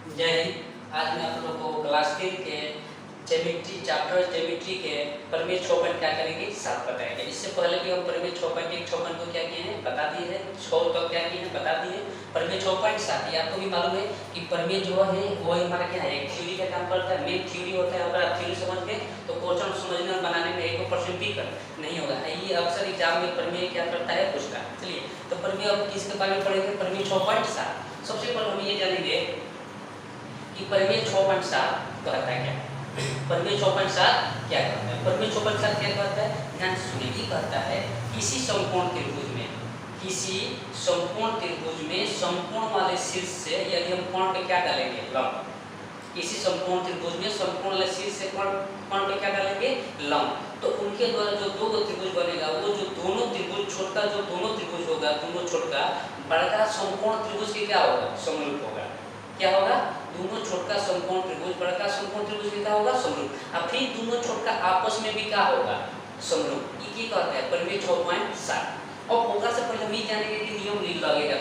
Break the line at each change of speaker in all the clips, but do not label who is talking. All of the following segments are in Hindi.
जय हिंद। आज मैं आप लोगों को क्लास 10 के ज्योमेट्री चैप्टर ज्योमेट्री के प्रमेय 6 क्या करेंगे, 7 बताएंगे। इससे पहले भी हम प्रमेय 6.1 6 को क्या किए हैं बता दिए हैं, 6 तक क्या किए हैं बता दिए। प्रमेय 6.7 ये आपको भी मालूम है कि प्रमेय जो है वो हमारा क्या है, एक थ्योरी का काम करता है। मेन थ्योरी होता है, अगर आप थ्योरी समझ गए तो क्वेश्चन समझने और बनाने में 1% भी नहीं होगा। ये अक्सर एग्जाम में प्रमेय क्या करता है पूछता है। चलिए तो प्रमेय अब किसके बारे में पढ़ेंगे, प्रमेय 6.7। सबसे पहले हम ये जानेंगे कि प्रमेय 6.7 कहता है क्या। प्रमेय 6.7 क्या कहता है, प्रमेय 6.7 क्या कहता है, ध्यान से सुनिए। कहता है किसी समकोण त्रिभुज में, किसी समकोण त्रिभुज में समकोण वाले शीर्ष से यदि हम कोण पे क्या डालेंगे, लंब। किसी समकोण त्रिभुज में समकोण वाले शीर्ष से कोण पे क्या डालेंगे, लंब। तो उनके द्वारा जो दो त्रिभुज बनेगा, वो जो दोनों त्रिभुज छोटका जो दोनों त्रिभुज होगा, दोनों छोटका बड़का समकोण त्रिभुज के क्या होगा, समरूप होगा। क्या होगा, दोनों छोटका समकोण त्रिभुज बड़का समकोण त्रिभुज क्या होगा, समरूप। अब फिर दोनों छोटका आपस में भी क्या होगा, समरूप। ये कहता है प्रमेय 6.7। और होगा से पहले हम ये जानेंगे कि नियम लगेगा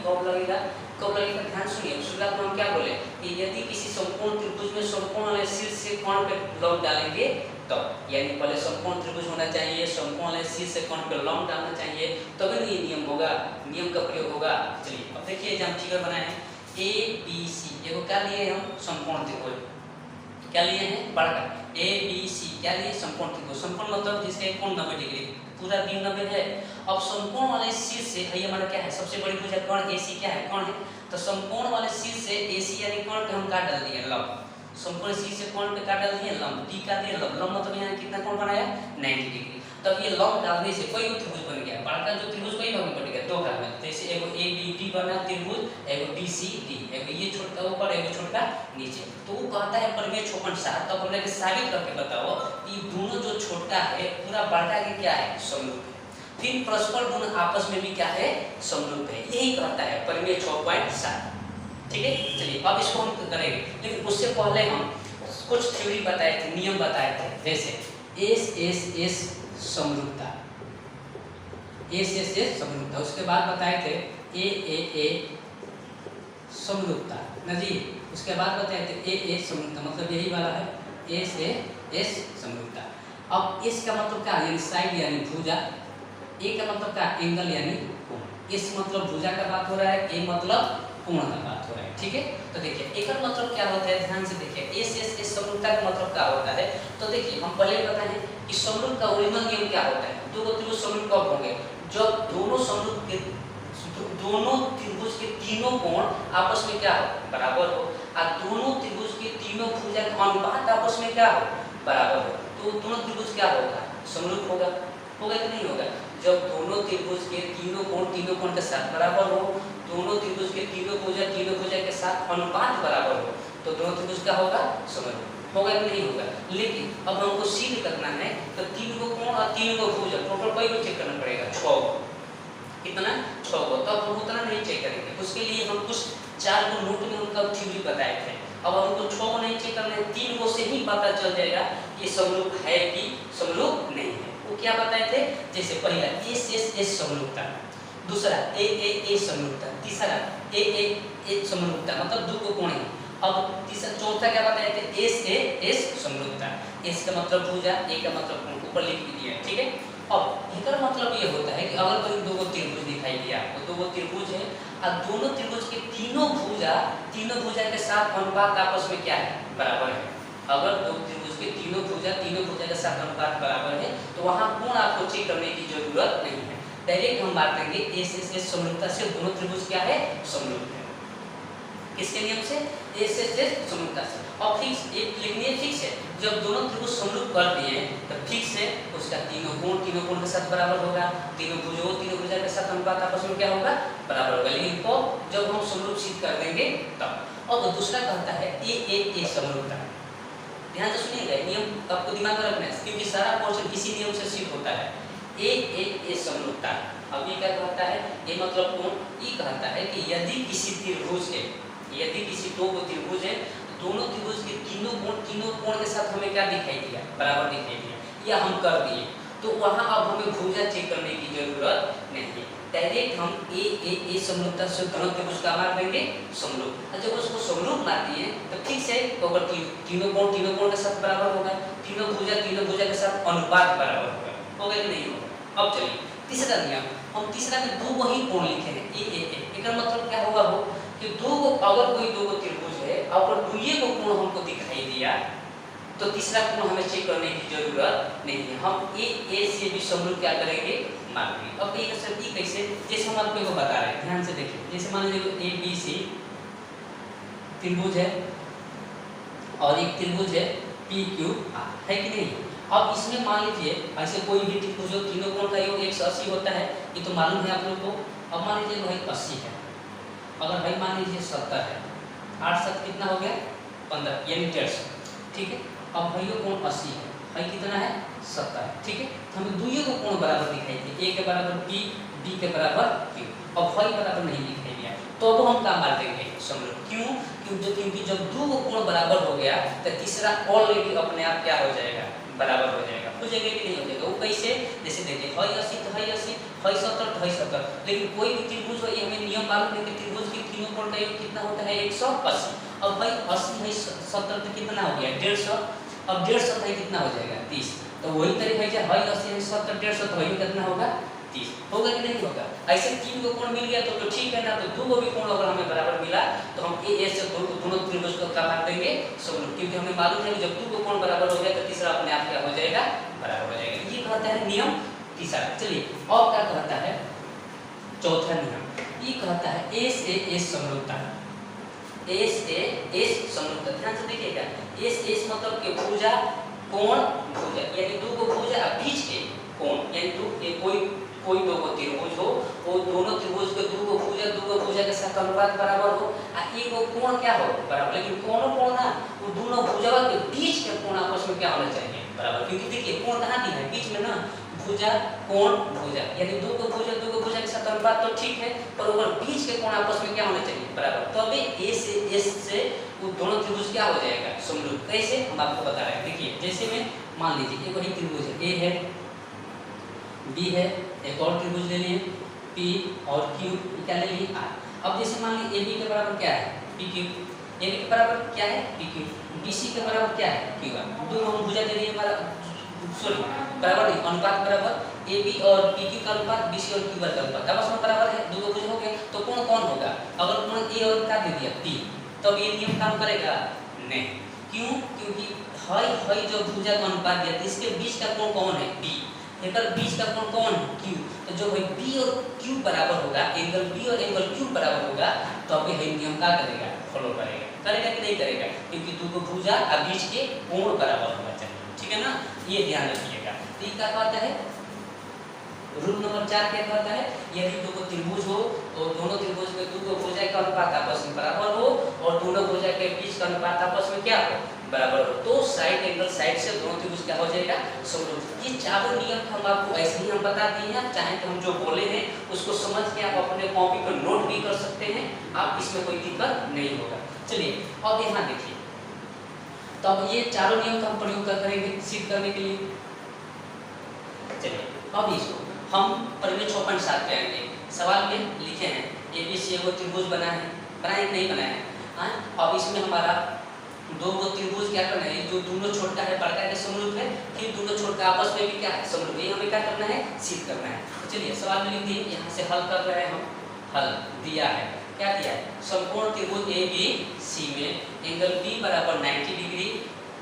कब लगेगा, कब लगेगा। ध्यान सुनिए, शुरुआत में हम क्या बोले कि यदि किसी समकोण त्रिभुज में समकोण वाले शीर्ष से कोण पे लंब डालेंगे तब, यानी पहले समकोण त्रिभुज होना चाहिए, समकोण वाले शीर्ष से कोण पे लंब डालना चाहिए, तभी ये नियम होगा, नियम का प्रयोग होगा। चलिए अब देखिए, हम फिगर बनाए हैं ए बी सी। देखो क्या लिए हम, समकोण त्रिभुज। क्या लिए हैं, बड़का ए बी सी। क्या लिए, समकोण त्रिभुज। समकोण मतलब जिसका कोण 90 डिग्री, पूरा 90 है। अब समकोण वाले शीर्ष से ये हमारा क्या है, सबसे बड़ी भुजा कोण एसी क्या है, कोण है। तो समकोण वाले शीर्ष से एसी यानी कोण पे हम काट डाल दिए लंब। समकोण शीर्ष से कोण पे काट डाल दिए लंब, डी का दिए लंब। लंब मतलब यहाँ कितना कोण बनाया, 90 डिग्री। तब ये लंब डालने से कोई भी त्रिभुज बन गया, बड़का जो त्रिभुज कोई भाग में बट गया, दो भाग में। जैसे एगो ए बी डी बना त्रिभुज, एगो बी सी डी, एगो ये छोटका ऊपर, एगो छोटका नीचे। तो वो कहता है प्रमेय 6.7। तब हमने साबित करके बताओ कि दोनों जो छोटका है पूरा बड़का के क्या है, समरूप है। फिर परस्पर दोनों आपस में भी क्या है, समरूप है। यही कहता है प्रमेय 6.7। ठीक है, चलिए अब इसको हम करेंगे, लेकिन उससे पहले हम कुछ थ्योरी बताए थे, नियम बताए थे। जैसे एस एस एस समरूपता, एस एस एस समरूपता। उसके बाद बताए थे ए समरूपता ना जी। उसके बाद बताए थे ए समरूपता, मतलब यही वाला है एस एस समरूपता। अब एस का मतलब क्या, यानी साइड यानी भुजा। ए का मतलब क्या, एंगल यानी कोण। एस मतलब भुजा का बात हो रहा है, ए मतलब कोण का बात हो रहा है। ठीक है, तो देखिए एक मतलब क्या होता है, ध्यान से देखिए। एस एस एस समरूपता का मतलब क्या होता है, तो देखिए हम पहले बताएं कि समरूप का ओरिजिनल नियम क्या होता है। दो त्रिभुज समरूप कब होंगे, जब दोनों समरूप के दोनों त्रिभुज के तीनों कोण आपस में क्या हो, बराबर हो, और दोनों त्रिभुज के तीनों भुजा का अनुपात आपस में क्या हो, बराबर हो। तो दोनों त्रिभुज क्या होगा, समरूप होगा। होगा कि नहीं होगा, जब दोनों त्रिभुज के तीनों कोण के साथ बराबर हो, दोनों त्रिभुज के तीनों भुजा के साथ अनुपात बराबर हो, तो दोनों त्रिभुज क्या होगा, समरूप होगा कि नहीं होगा। लेकिन अब हमको सिद्ध करना है, तो 3 को कोण और 3 को भुजा टोटल कोई को चेक करना पड़ेगा, 6 को। कितना, 6 को। तब हम उतना नहीं चेक करेंगे, उसके लिए हम कुछ 4 को नोट में उनका थ्योरी बताए थे। अब हमको 6 को नहीं चेक करना है, 3 को से ही पता चल जाएगा ये समरूप है कि समरूप नहीं है। वो क्या बताए थे, जैसे पहला एस एस एस समरूपता, दूसरा ए समरूपता, तीसरा ए समरूपता, मतलब दो को कोण है। अब तीसरा चौथा क्या बताए थे, एस ए एस समरूपता। एस का मतलब भुजा, ए का मतलब कोण, ऊपर लिख दिया। ठीक है, अब इनका मतलब ये होता है कि अगर कोई दो त्रिभुज दिखाई दिया आपको, दो त्रिभुज है और दोनों त्रिभुज के तीनों भुजा के साथ अनुपात आपस में क्या है, बराबर है। अगर दो त्रिभुज के तीनों भुजा के साथ अनुपात बराबर है, तो वहां कोण आपको चेक करने की जरूरत नहीं है। डायरेक्ट हम बात करेंगे एस एस एस समरूपता से दोनों त्रिभुज क्या है, समरूप है। किसके नियम से, एस एस एस समरूपता से। और फिक्स एक लिखनी है, फिक्स है। जब दोनों त्रिभुज समरूप कर दिए तो फिक्स है उसका तीनों कोण के साथ बराबर होगा, तीनों भुजा के साथ अनुपात आपस में क्या होगा, बराबर होगा। लेकिन को जब हम समरूप सिद्ध कर देंगे तब। और दूसरा कहता है ए समरूपता। ध्यान से सुनिएगा, नियम आपको दिमाग में रखना है, क्योंकि सारा क्वेश्चन इसी नियम से सिद्ध होता है। ए समरूपता। अब ये क्या कहता है, ये मतलब कोण। ये कहता है कि यदि किसी त्रिभुज है, यदि किसी दो त्रिभुज है, दोनों त्रिभुज के तीनों कोण के साथ हमें क्या दिखाई दिया, बराबर दिखाई दिया, या हम कर दिए, तो वहां अब हमें भुजा चेक करने की जरूरत नहीं है। डायरेक्ट हम ए समरूपता से दोनों त्रिभुज का मार देंगे समरूप। जब उसको समरूप मार दिए तो ठीक से तो अगर तीनों कोण के साथ बराबर होगा, तीनों भुजा के साथ अनुपात बराबर होगा कि नहीं होगा। अब चलिए तीसरा नियम, हम तीसरा में दो वही कोण लिखे हैं ए। इसका मतलब क्या होगा वो कि अगर कोई दो त्रिभुज है और दुइये को कोण हमको दिखाई दिया तो तीसरा कोण हमें चेक करने की जरूरत नहीं है, हम ए से भी समरूप क्या करेंगे मान लेंगे। अब एक शर्त कैसे, जैसे हम आपको बता रहे हैं, ध्यान से देखिए, जैसे मान लीजिए ए बी सी त्रिभुज है और एक त्रिभुज है पी क्यू आर, है कि नहीं। अब इसमें मान लीजिए ऐसे कोई भी त्रिभुज हो, तीनों कोण का योग 180 होता है, ये तो मालूम है आप लोग को। अब मान लीजिए भाई 80 है, अगर भाई मान लीजिए 70 है, 8 7 कितना हो गया 15 यानी 150, ठीक है। अब भाइयों कोण 80 है, भाई कितना है 70, ठीक है। तो हमें दुइयों को कोण बराबर दिखाई दिए, ए के बराबर पी, बी के बराबर क्यू। अब भाई बराबर नहीं दिखाई दिया तो अब हम क्या मार देंगे समरूप। क्यों? क्योंकि जब दो कोण बराबर हो गया तो तीसरा ऑलरेडी अपने आप क्या हो जाएगा बराबर हो जाएगा, हो जाएगा कि नहीं हो जाएगा। वो कैसे, जैसे देखिए भाई 80 तो भाई 80, भाई 70 तो भाई 70, लेकिन कोई भी त्रिभुज हो, ये हमें नियम मालूम है कि त्रिभुज के तीनों कोण का योग कितना होता है 180। अब भाई 80 है 70 तो कितना हो गया 150, अब 150 भाई कितना हो जाएगा 30। तो वही तरीके से भाई 80 है 70 150 तो भाई कितना होगा 30, होगा कि नहीं होगा। ऐसे तीन को कोण मिल गया तो ठीक है ना, तो दो को भी कोण अगर हमें बराबर मिला तो हम ए से दोनों त्रिभुज को क्या मान देंगे समरूप, क्योंकि हमें मालूम है कि जब दो को कोण बराबर हो गया तो तीसरा अपने आप क्या हो जाएगा बराबर हो जाएगा। ये कहता है नियम तीसरा। चलिए और क्या कहता है चौथा नियम, ये कहता है ए से एस समरूपता। ए से एस समरूपता, ध्यान से देखिएगा, एस मतलब कि भुजा कोण भुजा, यानी दो को भुजा बीच के कोण, यानी कोई दो को त्रिभुज हो, वो दोनों त्रिभुज के दो को भुजा के साथ अनुपात बराबर हो, एक को कोण क्या हो बराबर, लेकिन कोण ना वो दोनों भुजाओं के बीच के कोण आपस में क्या होना चाहिए बराबर। क्योंकि देखिए कोण कहाँ दिया है बीच में ना, भुजा कोण भुजा, यानी दो को भुजा के साथ अनुपात तो ठीक है, पर ऊपर बीच के कोण आपस में क्या होना चाहिए बराबर। तो अभी ए से एस से वो दोनों त्रिभुज क्या हो जाएगा समरूप। कैसे हम आपको बता रहे हैं, देखिए जैसे में मान लीजिए एक वही त्रिभुज है, ए है बी है, एक और त्रिभुज ले लिए पी और क्यू, क्या ले लिए आर। अब जैसे मान लीजिए ए बी के बराबर क्या है पी क्यू, ए बी के बराबर क्या है पी क्यू, बी सी के बराबर क्या है क्यू आर। दोनों हम भुजा ले लिए हमारा बराबर नहीं, अनुपात बराबर ए बी और पी क्यू का अनुपात, बी सी और क्यू आर का अनुपात आपस में बराबर है, दो भुज हो गए तो कोण कौन होगा। अगर कोण ए और क्या दे दिया पी, तब ये नियम काम करेगा नहीं। क्यों? क्योंकि हाई जो भुजा का अनुपात दिया इसके बीच का कोण कौन है बी, एकर बीच का कोण कौन है क्यू। तो जो भाई बी और क्यू बराबर होगा, एंगल बी और एंगल क्यू बराबर होगा, तो अभी है नियम क्या करेगा फॉलो करेगा कि नहीं करेगा, क्योंकि दो को भुजा और बीच के कोण बराबर होना चाहिए, ठीक है ना, ये ध्यान रखिएगा। तो ये क्या कहता है रूल नंबर 4 क्या कहता है, यदि दो को त्रिभुज हो और दोनों त्रिभुज में दो को भुजा का अनुपात आपस में बराबर हो और दोनों भुजा के बीच का अनुपात आपस में क्या हो बराबर हो, तो साइड एंगल साइड से दोनों त्रिभुज क्या हो जाएगा समरूप। ये चारों नियम हम आपको ऐसे ही हम बता दिए हैं, चाहे तो हम जो बोले हैं उसको समझ के आप अपने कॉपी पर नोट भी कर सकते हैं, आप इसमें कोई दिक्कत नहीं होगा। चलिए अब यहाँ देखिए, तो अब ये चारों नियम का हम प्रयोग करेंगे सिद्ध करने के लिए। चलिए अब इसको हम परिमेय 6.7 पे आएंगे। सवाल में लिखे हैं ए बी सी वो त्रिभुज बना है, बनाए नहीं बनाया है। अब इसमें हमारा दो को त्रिभुज क्या करना है, जो दोनों छोटा है बड़का के समरूप है, फिर दोनों छोटा आपस में भी क्या है समरूप है, हमें क्या करना है सिद्ध करना है। तो चलिए सवाल में लिख दिए, यहाँ से हल कर रहे हैं हम। हल दिया है, क्या दिया है, समकोण त्रिभुज ए बी सी में एंगल बी बराबर 90 डिग्री,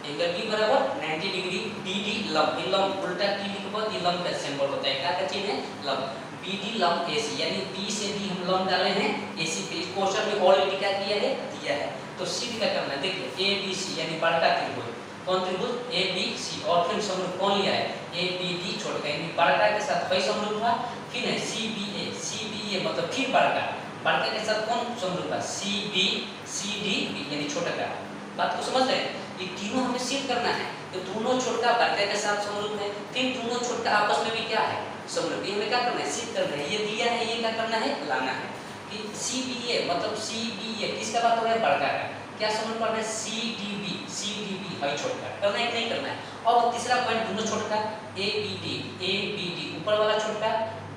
एंगल बी बराबर 90 डिग्री, बी डी लंब, लंब उल्टा टी लिखो, ये लंब का सिंबल होता है, क्या चीज है लंब, बी डी लंब ए सी, यानी बी से भी हम लंब डाले हैं ए सी पे, क्वेश्चन में ऑलरेडी क्या किया है दिया है। तो सिद्ध क्या करना है, देखिए ए बी सी यानी बड़का त्रिभुज, कौन त्रिभुज ए बी सी, और फिर समरूप कौन लिया है ए बी डी छोटा, यानी बड़का के साथ कोई समरूप हुआ, फिर है सी बी ए मतलब फिर बड़का के साथ कौन समरूप है सी डी बी यानी छोटा का। बात को समझ रहे हैं, ये तीनों हमें सिद्ध करना है, तो दोनों छोटा बड़का के साथ समरूप है, फिर दोनों छोटा आपस में भी क्या है समरूप, ये हमें क्या करना है सिद्ध करना है। ये दिया है, ये क्या करना है लाना है कि सी बी ए मतलब सी बी ए किसका बात हो रहा है बड़का का, क्या समरूप करना है सी डी बी है छोटा, करना है कि नहीं करना है। और तीसरा पॉइंट दोनों छोटा ए बी डी ऊपर वाला छोटा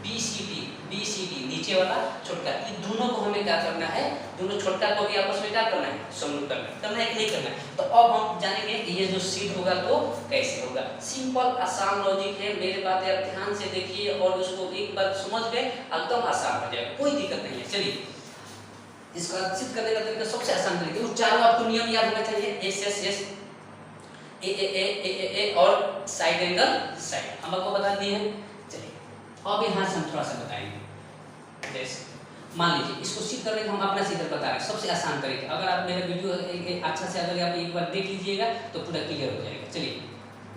बी सी डी BCD नीचे वाला छोटका, ये दोनों को हमें क्या करना है, दोनों छोटका को भी आपस में क्या करना है, समरूप करना है कि नहीं करना है। तो अब हम जानेंगे कि ये जो सिद्ध होगा तो कैसे होगा। सिंपल आसान लॉजिक है, मेरे बातें आप ध्यान से देखिए और उसको एक बार समझ गए एकदम आसान हो जाएगा, कोई दिक्कत नहीं है। चलिए इसका सिद्ध करने का तरीका सबसे आसान तरीका, चारों आपको नियम याद होना चाहिए, एस ए और साइड एंगल साइड हम आपको बता दिए हैं। चलिए अब यहाँ से हम थोड़ा सा बताएंगे। जैसे मान लीजिए इसको सिद्ध करने का हम अपना सीधा बता रहे हैं, सबसे आसान तरीका। अगर आप मेरा वीडियो अच्छा से अगर आप एक बार देख लीजिएगा तो पूरा क्लियर हो जाएगा। चलिए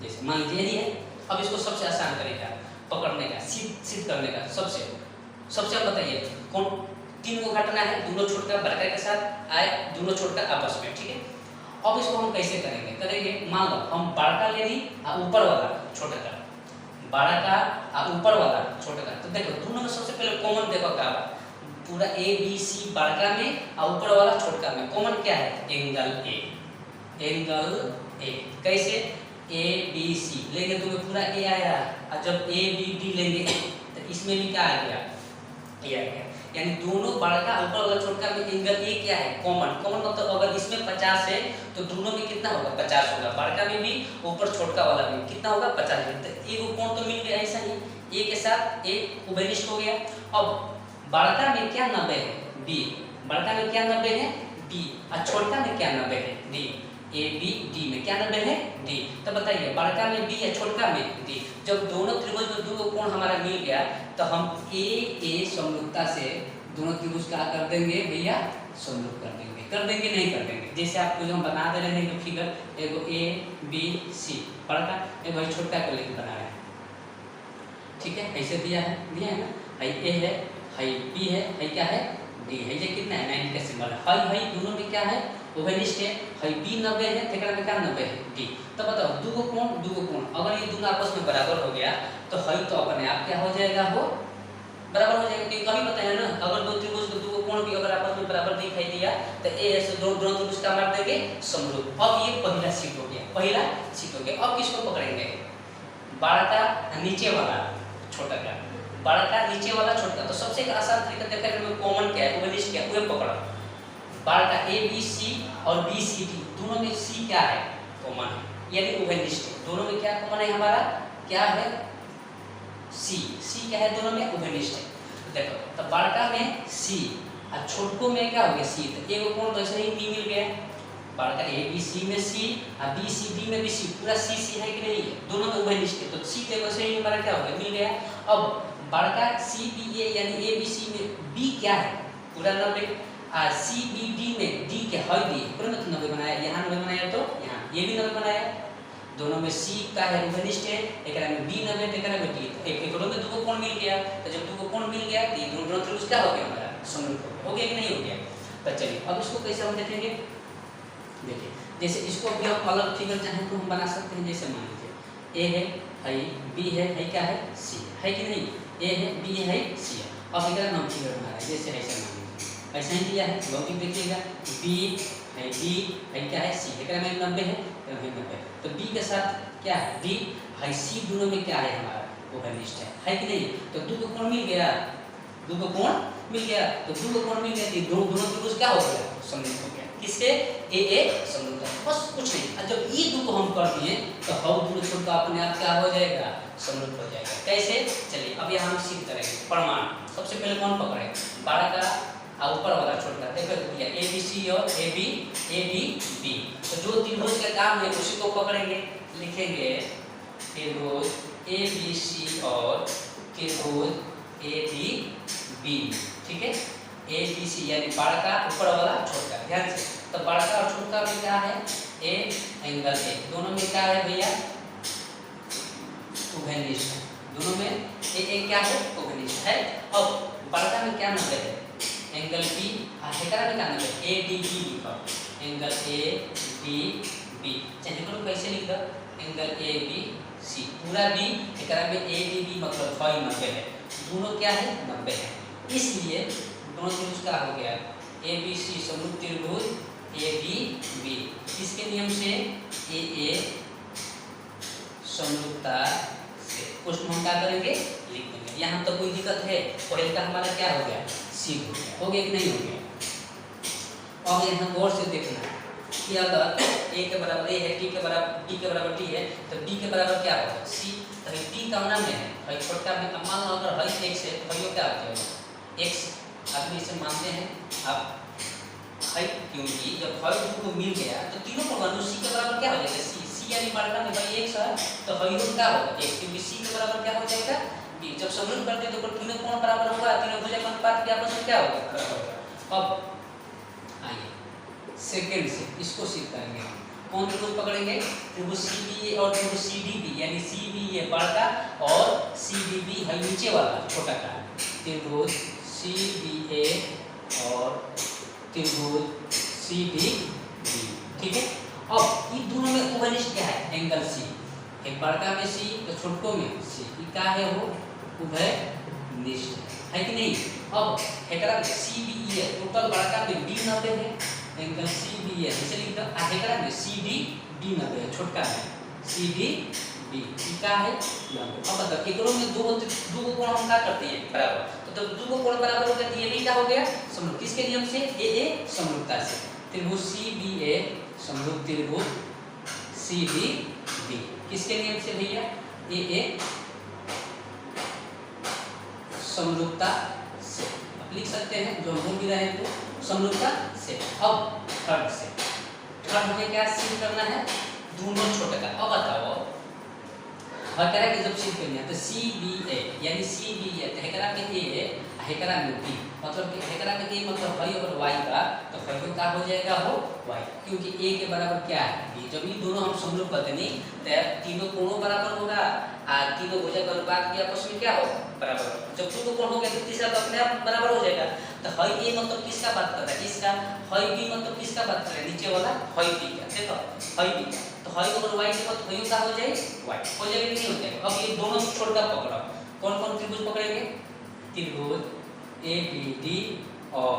जैसे मान लीजिए यही है, अब इसको सबसे आसान तरीका पकड़ने का, सिद्ध करने का सबसे आप बताइए कौन, तीन को घटना है, दोनों छोटका बड़का के साथ आए, दोनों छोटका आपस में, ठीक है। अब इसको हम कैसे करेंगे, मान लो हम बड़का ले ली और ऊपर वाला छोटका, बड़का और ऊपर वाला छोटका। तो देखो दोनों में सबसे पहले कॉमन देखो क्या है, पूरा ABC बड़का में और ऊपर वाला छोटका में कॉमन क्या है, एंगल ए। कैसे ABC लेंगे तो पूरा A आया, और जब ABD लेंगे तो इसमें भी क्या आ गया, A आ गया। यानी दोनों बड़का ऊपर वाला छोटका में एंगल ए क्या है, कॉमन। मतलब अगर इसमें 50 है तो दोनों में कितना होगा, 50 होगा। बड़का में भी ऊपर छोटका वाला में कितना होगा, 50। तो एक कोण तो मिल गया, ऐसा ही ए के साथ ए उभयनिष्ठ हो गया। अब बड़का में क्या 90 है, बी, बड़का में क्या 90 है, बी, और छोटका में क्या 90 है, डी। ABD में क्या 90 है, डी। तो बताइए बड़का में बी या छोटका में डी। जब दोनों त्रिभुज में दो कोण हमारा मिल गया तो हम ए समरूपता से दोनों त्रिभुज क्या कर देंगे भैया, समरूप कर देंगे नहीं कर देंगे। जैसे आपको जो हम बना दे रहे हैं फिगर, एगो ABC बड़का, एगो छोटका को लेकर बना रहे हैं, ठीक है। ऐसे दिया है ना, हाई A है, हाई B है, क्या है, D है। ये कितना है, 90 का सिंबल है। हाई दोनों में क्या है, उभयनिष्ठ है। हाई B 90 है, तेकरा में क्या 90 है, D। तो बताओ दो कोण अगर ये दोनों आपस में बराबर हो गया तो हाई तो अपने आप क्या हो जाएगा, हो बराबर हो जाएगा। क्योंकि कभी पता है ना, अगर दो त्रिभुज के दो कोण भी अगर आपस में बराबर दिखाई दिया तो ए से दोनों त्रिभुज का मार देंगे समरूप। अब ये पहला सीट हो गया। अब किसको पकड़ेंगे, बड़का नीचे वाला छोटका, बड़का नीचे वाला छोटका। तो सबसे आसान तरीका देखने में कॉमन क्या है, उभयनिष्ठ क्या है, वह पकड़ा। बड़का ABC और BCD दोनों में C क्या है, कॉमन है, यानी उभयनिष्ठ। दोनों में क्या कॉमन है हमारा, क्या है, C क्या है, दोनों में उभयनिष्ठ है। देखो तो बड़का में C और छोटकों में क्या हो गया, C। तो एक कोण तो ऐसे ही B मिल गया, बड़का ABC में C और BCD में भी C, पूरा C है कि नहीं है, दोनों में उभयनिष्ठ है। तो C के वैसे ही हमारा क्या हो गया, मिल गया। अब बड़का CBA यानी ABC में B क्या है, पूरा 90, और CBD में D के हाई D पूरा 90 बनाया, यहाँ 90 बनाया तो यहाँ ये भी 90 बनाया। दोनों में C का है उभयनिष्ठ है, एक में B 90, एक में D। एक में दो कोण मिल गया, तो जब दो कोण मिल गया तो दोनों त्रिभुज क्या हो गया, हमारा समरूप हो गया कि नहीं हो गया। तो चलिए अब इसको कैसे हम देखेंगे, देखिए जैसे इसको भी हम अलग फिगर चाहें तो हम बना सकते हैं। जैसे मान लीजिए A है, हाई B है, क्या है, C है कि नहीं, A है, B है, C है। अब इधर हम फिगर बना रहे हैं, जैसे ऐसे मान लीजिए, ऐसा ही दिया है, लॉजिक देखिएगा, B है, क्या है, C है, में 90 है, 90। तो B के साथ क्या है, D है, C दोनों में क्या है, हमारा उभयनिष्ठ है कि नहीं। तो दो कोण मिल गया, तो दो कोण मिल गया तो दोनों त्रिभुज क्या हो गया, समरूप हो गया। किसके, AA समरूप, बस कुछ नहीं। जब ये दो को हम कर दिए तो हाउ दोनों छोटका अपने आप क्या हो जाएगा, समरूप हो जाएगा। कैसे, चलिए अब यहाँ हम सिद्ध करेंगे प्रमाण। सबसे पहले कौन पकड़े, बड़का और ऊपर वाला छोटका। देखो दिया ABC और ABB। तो जो त्रिभुज का काम है उसी को पकड़ेंगे, लिखेंगे त्रिभुज ABC और त्रिभुज ABB, ठीक है। ABC यानी बड़का ऊपर वाला छोटका, ध्यान से। तो बड़का और छोटका में क्या है, A एंगल A, दोनों में क्या है भैया, उभयनिष्ठ। दोनों में A क्या है, उभयनिष्ठ है। अब बड़का में क्या 90 है, एंगल B, हेकरा में क्या 90 है, ADB लिखा, एंगल ADB। चाहे करो कैसे लिख दो, एंगल ABC पूरा B, हेकरा में ADB मतलब 90 है, दोनों क्या है, 90 है। इसलिए दोनों त्रिभुज का हो गया ABC समरूप त्रिभुज ABB। इसके नियम से AA समरूपता से कुछ हम क्या करेंगे, लिख देंगे। यहाँ तो कोई दिक्कत है, पहले का हमारा क्या हो गया, सिद्ध हो गया कि नहीं हो गया। अब यहाँ गौर से देखना कि अगर a के बराबर a है, t के बराबर t है, तो d के बराबर क्या होगा, c। तो t कौना में है, भाई छोटा में, मान लो अगर हई x है, हई क्या होता है x, आदमी इसे मानते हैं अब हई, क्योंकि जब हई दो को मिल गया तो तीनों को मानो c के बराबर क्या हो जाएगा, c यानी बड़ा में भाई x है, तो हई दो क्या होगा x, क्योंकि c के बराबर क्या हो जाएगा b। जब समरूप करते तो तीनों कोण बराबर होगा, तीनों भुजा का अनुपात के आपस में क्या होगा, बराबर होगा। अब आइए सेकंड से इसको सीख करेंगे, कौन त्रिभुज पकड़ेंगे, त्रिभुज CBA और त्रिभुज CDB, यानी CBA बड़ा और CDB है नीचे वाला छोटा का, त्रिभुज CBA और त्रिभुज CDB, ठीक है। अब इन दोनों में उभयनिष्ठ क्या है, एंगल C, एक बड़का में C तो छोटको में C, ये क्या है वो उभयनिष्ठ है कि नहीं। अब एकरा CBE है, टोटल बड़का में D 90 है, एंगल CBE है, इसे लिख दो, आ एकरा में CDD 90 है, छोटका में CDB, क्या है 90। अब बताओ एकरो में दो कोण हम क्या करते हैं, बराबर, तो दो कोण बराबर हो गया, ये भी क्या हो गया, समरूप, किसके नियम से, AA समरूपता से, त्रिभुज CBA समरूप त्रिभुज CDB, किसके नियम से भैया, AA समरूपता से, आप लिख सकते हैं, जो हम भी रहे हैं तो समरूपता से। अब थर्ड में क्या सिद्ध करना है, दोनों छोटे का। अब बताओ और कह रहा है कि जब सिद्ध करना है तो CBA यानी CBA तो हेकरा में A है, हेकरा में B, मतलब कि हेकरा में A मतलब y और y का, तो y को क्या हो जाएगा हो y, क्योंकि A के बराबर क्या है B। जब ये दोनों हम समरूप करते नहीं तो तीनों कोणों बराबर होगा, तीनों भुजा का अनुपात के आपस में क्या होगा, बराबर। जब दो कोण हो गया तो तीसरा तो अपने आप बराबर हो जाएगा। तो हई A मतलब किसका बात कर रहा है, इसका, हई B मतलब किसका बात कर रहा है, नीचे वाला हई B का, देखो हई B का, तो हई और y के बाद हई का हो जाए y, हो जाएगा कि नहीं हो जाएगा। अब ये दोनों छोड़कर पकड़ो, कौन कौन त्रिभुज पकड़ेंगे, त्रिभुज ABD और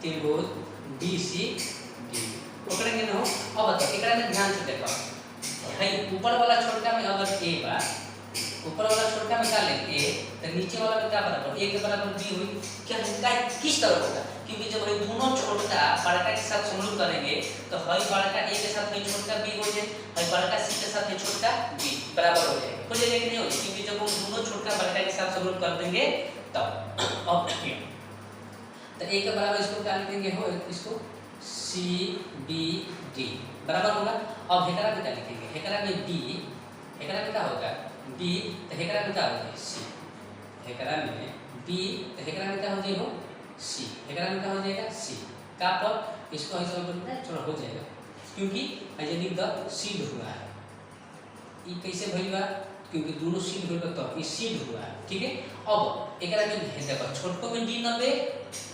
त्रिभुज BCD पकड़ेंगे ना। अब बताओ एकरा में ध्यान से देखो, हई ऊपर वाला छोटका में अगर A बा, ऊपर वाला छोटका में क्या लेंगे A, तो नीचे वाला में क्या बराबर, A के बराबर B हुई, क्या होता है, किस तरह होगा, क्योंकि जब ये दोनों छोटका बड़का के साथ समरूप करेंगे तो हई बड़का A के साथ हई छोटका B हो जाए, हई बड़का C के साथ हई छोटका B बराबर हो जाएगा, हो जाएगा कि नहीं हो जाएगा, क्योंकि जब हम दोनों छोटका बड़का के साथ समरूप कर देंगे तब। अब तो A के बराबर इसको क्या लिखेंगे हो, इसको CBD बराबर होगा। अब हेकरा में क्या लिखेंगे, हेकरा में D, हेकरा में क्या होगा B, तो हेकरा में क्या हो जाए C, हेकरा में B, तो हेकरा में क्या हो जाएगा C, हेकरा में क्या हो जाएगा C का, पर इसको ऐसा थोड़ा हो जाएगा, क्योंकि ऐसे लिख दो सिद्ध हुआ है, ये कैसे भइल, क्योंकि दोनों सिद्ध हुए तो ये सिद्ध हुआ है, ठीक है। अब एकरा में देखो छोटको में D 90,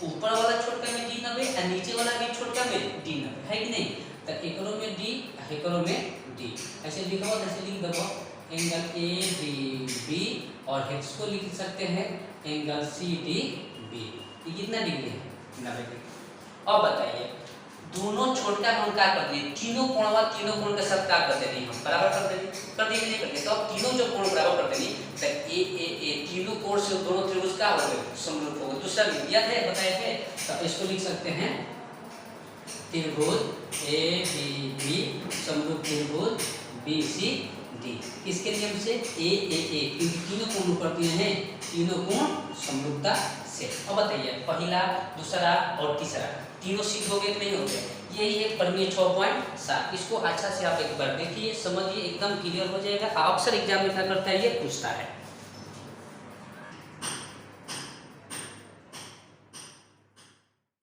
ऊपर वाला छोटका में D 90 और नीचे वाला भी छोटका में D 90 है कि नहीं, तो एकरो में D, एकरो में D, ऐसे लिखो, ऐसे लिख दो एंगल ADB और हेक्स को लिख सकते हैं एंगल CDB, ये कितना डिग्री है, 90 डिग्री। अब बताइए दोनों छोटका हम क्या करते हैं, तीनों कोण के साथ क्या करते हैं, हम बराबर कर देंगे नहीं करते, तो अब तीनों जो कोण बराबर करते नहीं तो ए तीनों कोण से दोनों त्रिभुज क्या हो गए, समरूप हो गए। दूसरा याद है बताए थे, तो इसको लिख सकते हैं त्रिभुज ABB समरूप त्रिभुज BCD, किसके नियम से, AAA, क्योंकि तीनों कोण करते हैं, तीनों कोण समरूपता से। अब बताइए पहला, दूसरा और तीसरा तीनों सिद्ध हो गए कि नहीं हो गए, यही है प्रमेय 6.7। इसको अच्छा से आप एक बार देखिए, समझिए, एकदम क्लियर हो जाएगा। अक्सर एग्जाम में क्या करता है, ये पूछता है।